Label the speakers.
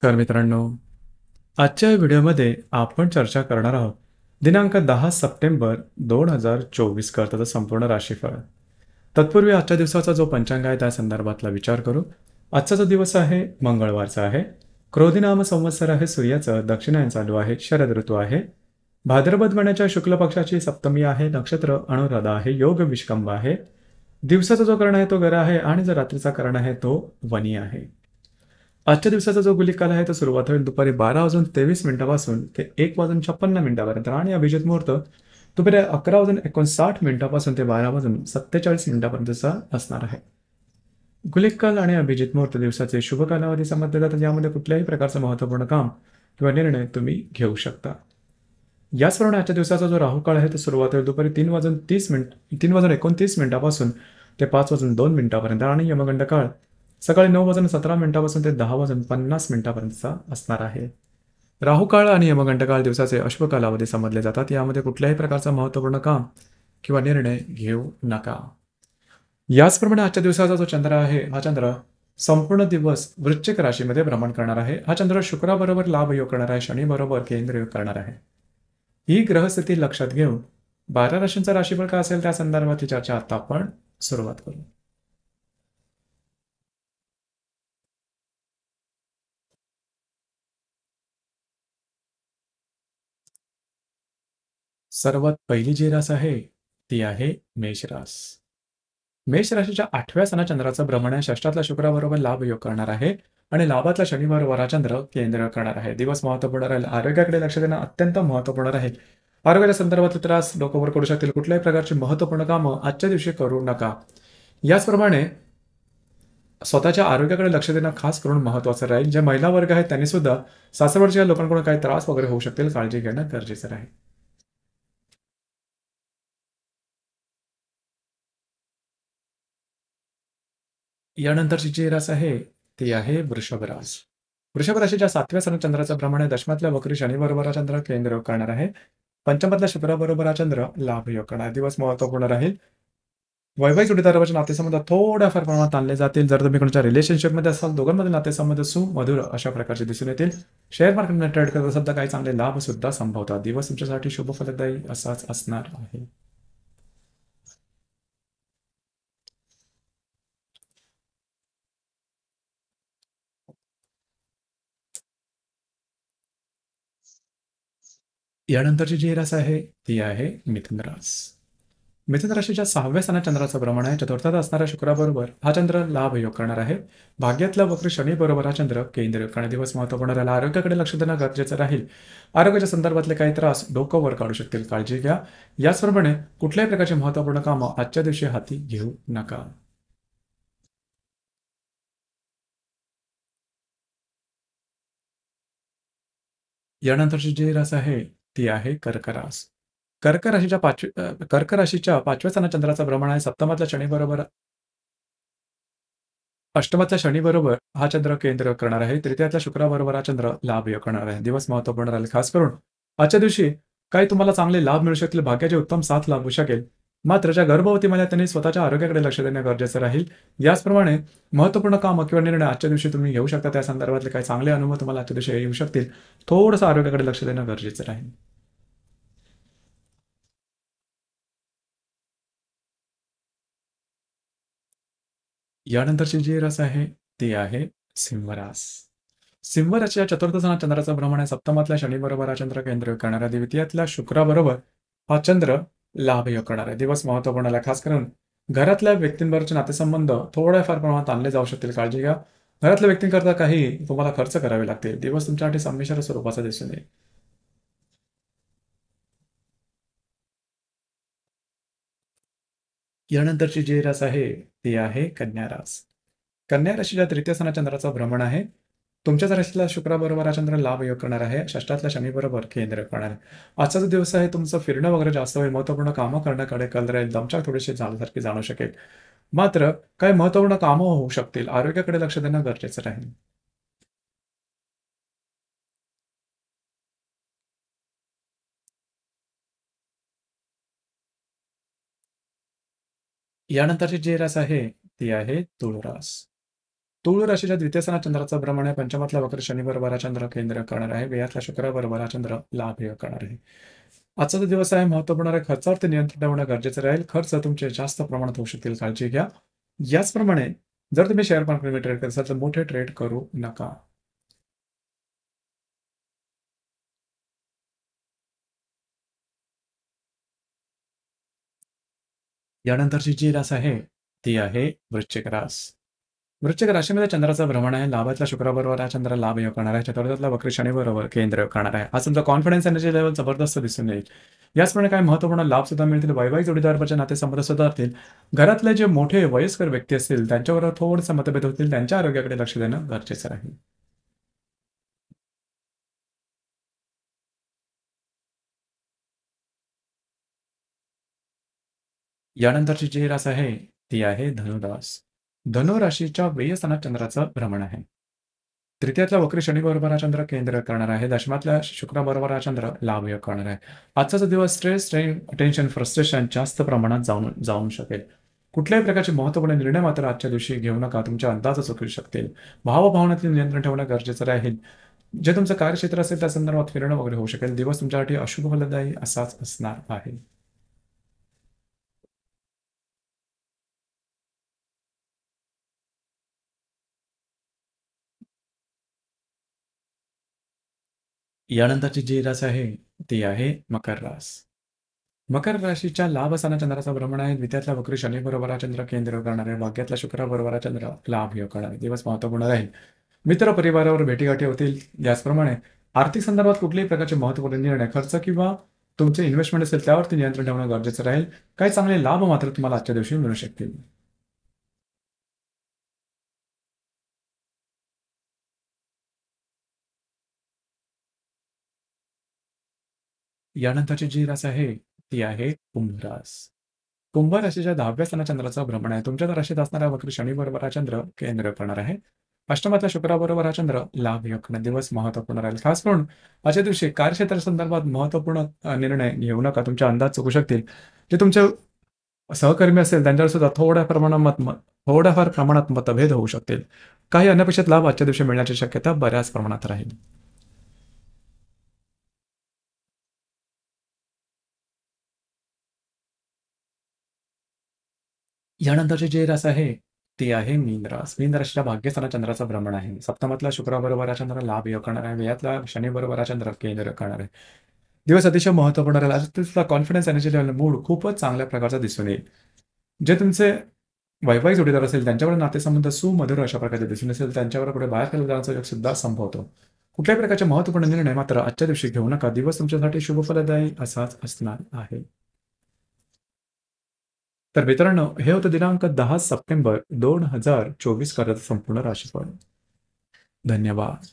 Speaker 1: तर मित्रांनो, आजच्या व्हिडिओमध्ये आपण चर्चा करणार आहोत दिनांक 10 सप्टेंबर 2024 करताचं संपूर्ण राशीफळ. तत्पूर्वी आजच्या दिवसाचा जो पंचांग आहे त्या संदर्भातला विचार करू. आजचा जो दिवस आहे मंगळवारचा आहे. क्रोधी नाम संवत्सर आहे, सूर्याचं दक्षिणायन चालू आहे, शरद ऋतू आहे. भाद्रपद महिन्याच्या शुक्ल पक्षाची सप्तमी आहे, नक्षत्र अनुराधा आहे, योग विष्कंभ आहे. दिवसाचा जो कर्ण आहे तो गरा आहे आणि जो रात्रीचा कर्ण आहे तो वनी आहे. आजच्या दिवसाचा जो गुलिक काल आहे तो सुरुवात होईल दुपारी 12 वाजून 23 मिनिटापासून ते 1 वाजून 56 मिनिटापर्यंत आणि अभिजित मुहूर्त दुपारी 11 वाजून 59 मिनिटापासून ते 12 वाजून 47 मिनिटापर्यंतचा असणार आहे. गुलिक काल आणि अभिजित मुहूर्त दिवसाचे शुभ कालावधी समजले जातात. यामध्ये कुठल्याही प्रकारचं महत्त्वपूर्ण काम किंवा निर्णय तुम्ही घेऊ शकता. याचप्रमाणे आजच्या दिवसाचा जो राहुकाळ आहे तो सुरुवात होईल दुपारी 3 वाजून 29 मिनिटापासून ते 5 वाजून 2 मिनिटापर्यंत आणि यमगंड काळ सकाळी 9 वाजून 17 मिनिटापासून ते 10 वाजून 50 मिनिटापर्यंतचा असणार आहे. राहुकाळ आणि यमगंड काळ दिवसाचे अशुभ कालावधी समजले जातात. यामध्ये कुठल्याही प्रकारचं महत्त्वपूर्ण काम किंवा निर्णय घेऊ नका. याचप्रमाणे आजच्या दिवसाचा जो चंद्र आहे हा चंद्र संपूर्ण दिवस वृश्चिक राशीमध्ये भ्रमण करणार आहे. हा चंद्र शुक्राबरोबर लाभ योग करणार आहे, शनीबरोबर केंद्र योग करणार आहे. ही ग्रहस्थिती लक्षात घेऊन 12 राशींचा राशीफळ काय असेल त्या संदर्भातली चर्चा आता आपण सुरुवात करू. सर्वात पहिली जी रास आहे ती आहे मेष रास. मेष राशीच्या 8व्या सणा चंद्राचं भ्रमण आहे. षष्ठातला शुक्राबरोबर लाभ योग करणार आहे आणि लाभातला शनिवार हा चंद्र केंद्र करणार आहे. दिवस महत्वपूर्ण राहील. आरोग्याकडे लक्ष देणं अत्यंत महत्वपूर्ण राहील. आरोग्याच्या संदर्भातले त्रास डोकंवर करू शकतील. कुठल्याही प्रकारची महत्वपूर्ण कामं आजच्या दिवशी करू नका. याचप्रमाणे स्वतःच्या आरोग्याकडे लक्ष देणं खास करून महत्त्वाचं राहील. जे महिला वर्ग आहेत त्यांनी सुद्धा सासरवडच्या लोकांकडून काही त्रास वगैरे होऊ शकतील, काळजी घेणं गरजेचं राहील. यानंतरची जी रास आहे ती आहे वृषभ रास. वृषभ राशीच्या 7व्या सण चंद्राचं भ्रमण आहे. दशमातल्या वक्री शनिबरोबर हा चंद्र केंद्र योग करणार आहे. पंचमातल्या शुक्राबरोबर हा चंद्र लाभ योग करणार आहे. दिवस महत्वपूर्ण राहील. वैवाहिक जोडीदाराचे नातेसंबंध थोड्याफार प्रमाणात आणले जातील. जर तुम्ही कोणाच्या रिलेशनशिपमध्ये असाल, दोघांमधील नातेसंबंध सुमधुर अशा प्रकारचे दिसून येतील. शेअर मार्केटमध्ये ट्रेड करत असाल तर काही चांगले लाभ सुद्धा संभवतात. दिवस तुमच्यासाठी शुभ फलदायी असाच असणार आहे. यानंतरची जी रास आहे ती आहे मिथुन रास. मिथुन राशीच्या 6व्या स्थानात चंद्राचं भ्रमण आहे. चतुर्थात असणाऱ्या शुक्राबरोबर हा चंद्र लाभ योग करणार आहे. भाग्यातला वक्र शनी बरोबर हा चंद्र केंद्र योग करणार. दिवस महत्वपूर्ण राहील. आरोग्याकडे लक्ष देणं गरजेचं राहील. आरोग्याच्या संदर्भातले काही त्रास डोकं वर काढू शकतील, काळजी घ्या. याचप्रमाणे कुठल्याही प्रकारची महत्वपूर्ण कामं आजच्या दिवशी हाती घेऊ नका. यानंतरची जी रास आहे ती आहे कर्क रास. कर्क राशीच्या 5व्या स्थानात चंद्राचं भ्रमण आहे. सप्तमातल्या शनीबरोबर अष्टमातल्या शनीबरोबर हा चंद्र केंद्र करणार आहे. तृतीयातल्या शुक्राबरोबर हा चंद्र लाभ योग करणार आहे. दिवस महत्वपूर्ण राहील. खास करून आजच्या दिवशी काही तुम्हाला चांगले लाभ मिळू शकतील. भाग्याची उत्तम साथ लाभू शकेल. मात्र ज्या गर्भवती महिला त्यांनी स्वतःच्या आरोग्याकडे लक्ष देणं गरजेचं राहील. याचप्रमाणे महत्त्वपूर्ण कामं किंवा निर्णय आजच्या दिवशी तुम्ही घेऊ शकता. त्या संदर्भातले काही चांगले अनुभव तुम्हाला आजच्या दिवशी येऊ शकतील. थोडंसं आरोग्याकडे लक्ष देणं गरजेचं राहील. यानंतरची जी रास आहे ती आहे सिंह रास. सिंह राशीच्या चतुर्थ स्थानात चंद्राचं भ्रमण आहे. सप्तमातल्या शनीबरोबर हा चंद्र केंद्र योग करणार आहे. द्वितीयातल्या शुक्राबरोबर हा चंद्र लाभ योग करणार आहे. दिवस महत्वपूर्ण आहे. खास करून घरातल्या व्यक्तींबरोबरचे नातेसंबंध थोड्याफार प्रमाणात आणले जाऊ शकतील, काळजी घ्या. घरातल्या व्यक्तींकरता काही तुम्हाला खर्च करावे लागतील. दिवस तुमच्यासाठी संमिश्र स्वरूपाचा दिसून येईल. यानंतरची जी रास आहे ती आहे कन्या रास. कन्या राशीच्या तृतीय स्थानात चंद्राचा भ्रमण आहे. तुमच्याच राशीतला शुक्राबरोबर हा चंद्र लाभ योग करणार आहे. षष्ठातल्या शनीबरोबर केंद्र करणार आहे. आजचा जो दिवस आहे तुमचं फिरणं वगैरे जास्त होईल. महत्त्वपूर्ण कामं करण्याकडे कल राहील. दमछाक थोडीशी झाल्यासारखी जाणू शकेल. मात्र काही महत्त्वपूर्ण कामं होऊ शकतील. आरोग्याकडे लक्ष देणं गरजेचं राहील. यानंतरची जी रास आहे ती आहे तुळ रास. तुळ राशीच्या द्वितीय स्थानात चंद्राचा भ्रमण आहे. पंचमातला वक्र शनी बरोबर हा चंद्र केंद्र करणार आहे. व्ययातला शुक्र बरोबर हा चंद्र लाभ योग करणार आहे. आजचा जो दिवस आहे महत्वपूर्ण आहे. खर्चावरती नियंत्रण ठेवणं गरजेचं राहील. खर्च तुमचे जास्त प्रमाणात होऊ शकतील, काळजी घ्या. याचप्रमाणे जर तुम्ही शेअर मार्केटमध्ये ट्रेड करत असाल तर मोठे ट्रेड करू नका. यानंतरची जी रास आहे ती आहे वृश्चिक रास. वृश्चिक राशीमध्ये चंद्राचा भ्रमण आहे. लाभातला शुक्राबरोबर हा चंद्र लाभ योग करणार आहे. चतुर्थातला वक्र शनी बरोबर केंद्र योग करणार आहे. आज तुमचा कॉन्फिडन्स एनर्जी लेवल जबरदस्त दिसून येईल. याचप्रमाणे काही महत्त्वपूर्ण लाभ सुद्धा मिळतील. वैवाहिक जोडीदाराचे नातेसंबंध सुधारतील. घरातले जे मोठे वयस्कर व्यक्ती असतील त्यांच्याबरोबर थोडेसे मतभेद होतील. त्यांच्या आरोग्याकडे लक्ष देणं गरजेचं राहील. यानंतरची जी रास आहे ती आहे धनुरास. धनु राशीच्या व्यय स्थानात चंद्राचं भ्रमण आहे. तृतीयातला वक्री शनी बरोबर हा चंद्र केंद्र करणार आहे. दशमातल्या शुक्राबरोबर हा चंद्र लाभ योग करणार आहे. आजचा जो दिवस स्ट्रेस, टेन्शन, फ्रस्ट्रेशन जास्त प्रमाणात जाऊन जाऊ शकेल. कुठल्याही प्रकारचे महत्त्वपूर्ण निर्णय मात्र आजच्या दिवशी घेऊ नका. तुमच्या अंदाज चुकू शकतील. भावभावनातील नियंत्रण ठेवणं गरजेचं राहील. जे तुमचं कार्यक्षेत्र असेल त्या संदर्भात फिरणं वगैरे होऊ शकेल. दिवस तुमच्यासाठी अशुभ फलदायी असाच असणार आहे. यानंतरची जी रास आहे ती आहे मकर रास. मकर राशीच्या लाभ असताना चंद्राचा भ्रमण आहे. द्वितीयातला वक्री शनी बरोबर हा चंद्र केंद्र करणार आहे. भाग्यातला शुक्र बरोबर हा चंद्र लाभ योग करणार आहे. दिवस महत्वपूर्ण राहील. मित्र परिवारावर भेटीगाठी होतील. याचप्रमाणे आर्थिक संदर्भात कुठल्याही प्रकारचे महत्त्वपूर्ण निर्णय, खर्च किंवा तुमचे इन्व्हेस्टमेंट असेल त्यावरती नियंत्रण ठेवणं गरजेचं राहील. काही चांगले लाभ मात्र तुम्हाला आजच्या दिवशी मिळू शकतील. यानंतरची जी रास आहे ती आहे कुंभ रास. कुंभ राशीच्या 10व्या स्थानात चंद्राचं भ्रमण आहे. तुमच्या राशीत असणारा वक्र शनी बरोबर हा चंद्र केंद्र करणार आहे. अष्टमातल्या शुक्राबरोबर हा चंद्र लाभ योग करणार. दिवस महत्वपूर्ण राहील. खास करून आजच्या दिवशी कार्यक्षेत्रासंदर्भात महत्वपूर्ण निर्णय घेऊ नका. तुमचे अंदाज चुकू शकतील. जे तुमचे सहकर्मी असेल त्यांच्यावर सुद्धा थोड्याफार प्रमाणात मतभेद होऊ शकतील. काही अनपेक्षित लाभ आजच्या दिवशी मिळण्याची शक्यता बऱ्याच प्रमाणात राहील. यानंतरची जी रास आहे ती आहे मीन रास. मीन राशीच्या भाग्यस्थानात चंद्राचं भ्रमण आहे. सप्तमातला शुक्राबरोबर हा चंद्र लाभ योग करणार आहे. व्ययातला शनी बरोबर हा चंद्र केंद्र करणार आहे. दिवस अतिशय महत्त्वपूर्ण राहील. आज तुमचा कॉन्फिडन्स एनर्जी लेव्हल मूड खूपच चांगल्या प्रकारचा दिसून येईल. जे तुमचे वैवाहिक जोडीदार असेल त्यांच्यावर नातेसंबंध सुमधुर अशा प्रकारचे दिसून असेल त्यांच्यावर पुढे बाहेर खाली जाण्याचा योग सुद्धा संभवतो. कुठल्याही प्रकारचे महत्त्वपूर्ण निर्णय मात्र आजच्या दिवशी घेऊ नका. दिवस तुमच्यासाठी शुभफलदायी असाच असणार आहे. तर मित्रांनो, हे होतं दिनांक 10 सप्टेंबर 2024 करत संपूर्ण राशीफळ. धन्यवाद.